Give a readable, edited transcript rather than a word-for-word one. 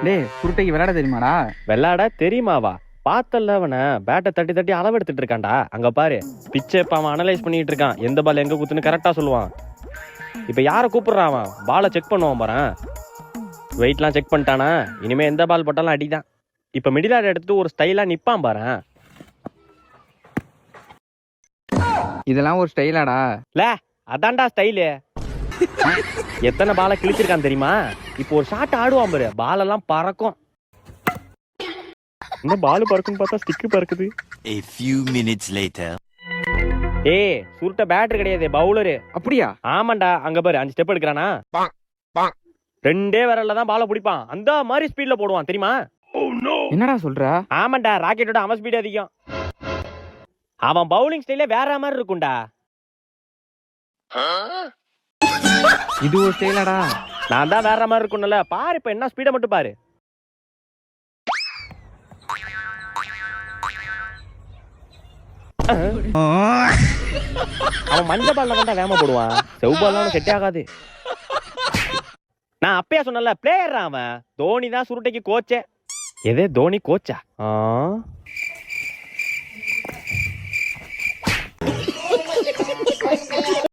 டேய் சுருட்டைக்கு விளையாட தெரியுமாடா? விளையாட தெரியுமாவா? பார்த்தல அவனை பேட்டை தட்டி தட்டி அளவு எடுத்துட்டு இருக்கான்டா. அங்க பாரு, பிச்சை இப்ப அவன் அனலைஸ் பண்ணிட்டு இருக்கான். எந்த பால் எங்க குத்துன்னு கரெக்டா சொல்லுவான். இப்ப யார கூப்பிடுறான் அவன்? பாலை செக் பண்ணுவான் பாரு. வெயிட்லாம் செக் பண்ணிட்டானா? இனிமே எந்த பால் போட்டாலும் அடிதான். இப்ப மிடில் ஆர்டர் எடுத்துட்டு ஒரு ஸ்டைலா நிப்பான் பாரு. இதெல்லாம் ஒரு ஸ்டைலாடா? ல அதான்டா ஸ்டைலு. எத்தனை பாலை கிழிச்சிருக்கான் தெரியுமா? இப்போ ஒரு ஷாட் ஆடுவான் பாரு, பாலெல்லாம் பறக்கும். இந்த பால் பறக்குன்னு பார்த்தா ஸ்டிக்கு பறக்குது. A few minutes later. ஏய் சுருட்ட பேட்டர் கிடையாது, பவுலரு. அப்படியா? ஆமாண்டா, அங்க பாரு 5 ஸ்டெப் எடுக்கிறானா? 2 விரல்ல தான் பாலை பிடிப்பான். அந்த மாதிரி ஸ்பீட்ல போடுவான் தெரியுமா? என்னடா சொல்ற? ஆமாண்டா, ராக்கெட்டோட அவன் ஸ்பீட் அதிகம். அவன் பவுலிங் ஸ்டைலே வேற மாதிரி இருக்கும்டா. இது ஒரு ஸ்டைலாடா? நான் தான் வேற மாதிரி இருக்கும்ல. பாரு இப்ப என்ன ஸ்பீட மட்டும் பாரு. அவன் மஞ்ச பால்ல தான் வேம போடுவான், செவ்வாலாம் செட்டே ஆகாது. நான் அப்பயே சொன்னல, பிளேயர் அவன். தோனி தான் சுருட்டைக்கு கோச்சே. எதே தோனி கோச்சா?